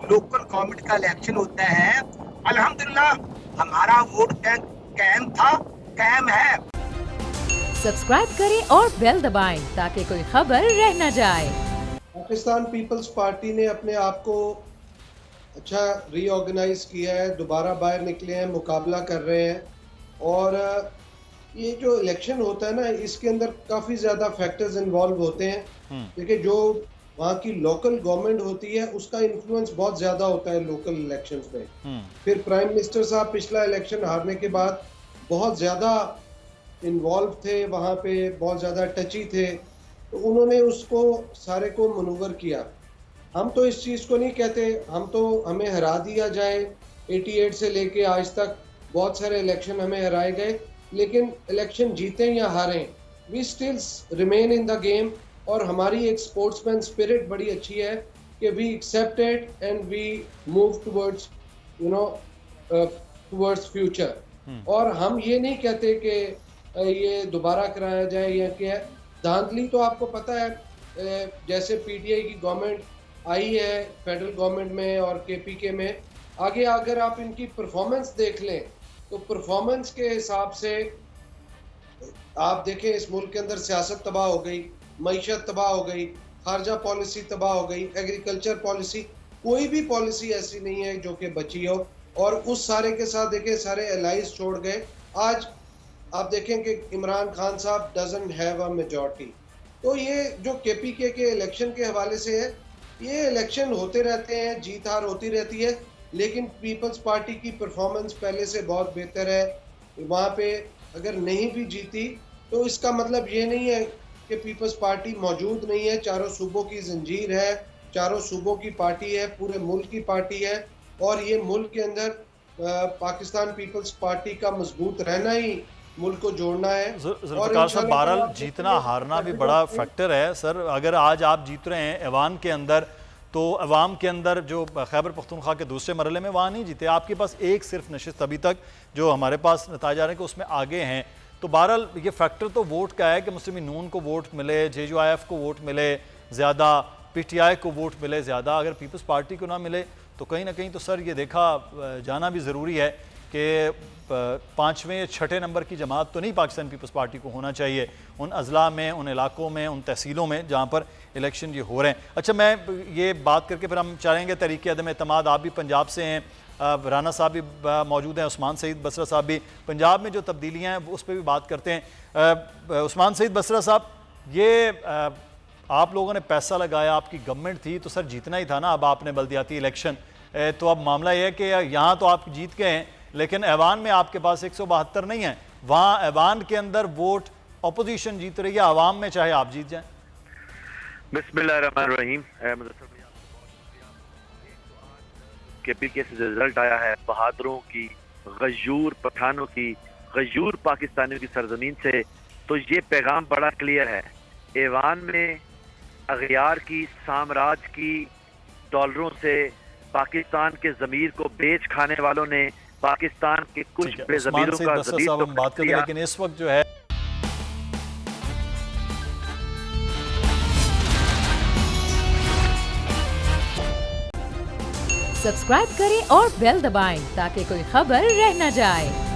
Local government का election होता है, अल्हम्दुलिल्लाह हमारा वोट बैंक कायम था, कायम है। सब्सक्राइब करें और बेल दबाएं ताकि कोई खबर रह न जाए। पाकिस्तान पीपल्स पार्टी ने अपने आप को अच्छा रीऑर्गेनाइज किया है, दोबारा बाहर निकले हैं, मुकाबला कर रहे हैं। और ये जो इलेक्शन होता है ना, इसके अंदर काफ़ी ज़्यादा फैक्टर्स इन्वॉल्व होते हैं। देखिए, जो वहाँ की लोकल गवर्नमेंट होती है उसका इन्फ्लुएंस बहुत ज़्यादा होता है लोकल इलेक्शंस में। फिर प्राइम मिनिस्टर साहब पिछला इलेक्शन हारने के बाद बहुत ज़्यादा इन्वॉल्व थे, वहाँ पे बहुत ज़्यादा टची थे, तो उन्होंने उसको सारे को मनूवर किया। हम तो इस चीज़ को नहीं कहते, हम तो हमें हरा दिया जाए, 88 से लेके आज तक बहुत सारे इलेक्शन हमें हराए गए, लेकिन इलेक्शन जीतें या हारें, we still remain in the game. और हमारी एक स्पोर्ट्समैन स्पिरिट बड़ी अच्छी है कि we accept it and we move towards towards future. और हम ये नहीं कहते कि ये दोबारा कराया जाए या क्या। धांधली तो आपको पता है, जैसे पीटीआई की गवर्नमेंट आई है फेडरल गवर्नमेंट में और केपीके में, आगे अगर आप इनकी परफॉर्मेंस देख लें तो परफॉर्मेंस के हिसाब से आप देखें, इस मुल्क के अंदर सियासत तबाह हो गई, मईशत तबाह हो गई, खारजा पॉलिसी तबाह हो गई, एग्रीकल्चर पॉलिसी, कोई भी पॉलिसी ऐसी नहीं है जो कि बची हो। और उस सारे के साथ देखें, सारे एलाइज छोड़ गए। आज आप देखें कि इमरान खान साहब डजंट हैव अ मेजॉरिटी। तो ये जो केपीके के इलेक्शन के हवाले से है, ये इलेक्शन होते रहते हैं, जीत हार होती रहती है, लेकिन पीपल्स पार्टी की परफॉर्मेंस पहले से बहुत बेहतर है। वहाँ पे अगर नहीं भी जीती तो इसका मतलब ये नहीं है कि पीपल्स पार्टी मौजूद नहीं है। चारों सूबों की जंजीर है, चारों सूबों की पार्टी है, पूरे मुल्क की पार्टी है। और ये मुल्क के अंदर पाकिस्तान पीपल्स पार्टी का मजबूत रहना ही मुल्क को जोड़ना है। जुल्फिकार साहब, बहरहाल जीतना हारना भी बड़ा फैक्टर है सर। अगर आज आप जीत रहे हैं ऐवान के अंदर, तो अवाम के अंदर जो खैबर पख्तूनख्वा के दूसरे मरहले में वहाँ नहीं जीते, आपके पास एक सिर्फ नशिस्त अभी तक जो हमारे पास नताज आ रहे हैं कि उसमें आगे हैं। तो बहरहाल ये फैक्टर तो वोट का है कि मुस्लिम नून को वोट मिले, JUIF को वोट मिले ज़्यादा, PTI को वोट मिले ज़्यादा। अगर पीपल्स पार्टी को ना मिले तो कहीं ना कहीं तो सर ये देखा जाना भी ज़रूरी है कि 5वें या 6ठे नंबर की जमात तो नहीं पाकिस्तान पीपल्स पार्टी को होना चाहिए उन अजला में, उन इलाकों में, उन तहसीलों में जहाँ पर इलेक्शन ये हो रहे हैं। अच्छा, मैं ये बात करके फिर हम चाहेंगे तरीके अदम एतमाद, आप भी पंजाब से हैं, राना साहब भी मौजूद हैं, उस्मान सईद बसरा साहब भी। पंजाब में जो तब्दीलियाँ हैं उस पर भी बात करते हैं। उस्मान सईद बसरा साहब, ये आप लोगों ने पैसा लगाया, आपकी गवर्नमेंट थी, तो सर जीतना ही था ना। अब आपने बल्दियाती इलेक्शन, तो अब मामला यह है कि यहाँ तो आप जीत गए हैं, लेकिन ऐवान में आपके पास 172 नहीं है। वहाँ ऐवान के अंदर वोट अपोजिशन जीत रही है, आवाम में चाहे आप जीत जाएं। बिस्मिल्लाहिर्रहमानिर्रहीम। केपीके से रिजल्ट आया है बहादुरों की, गयूर पठानों की, गयूर पाकिस्तानियों की सरजमीन से, तो ये पैगाम बड़ा क्लियर है। ऐवान में अगयार की, साम्राज्य की डॉलरों से पाकिस्तान के ज़मीर को बेच खाने वालों ने पाकिस्तान के कुछ बेज़मीरों का हम बात करते हैं, लेकिन इस वक्त जो है सब्सक्राइब करें और बेल दबाएं ताकि कोई खबर रह न जाए।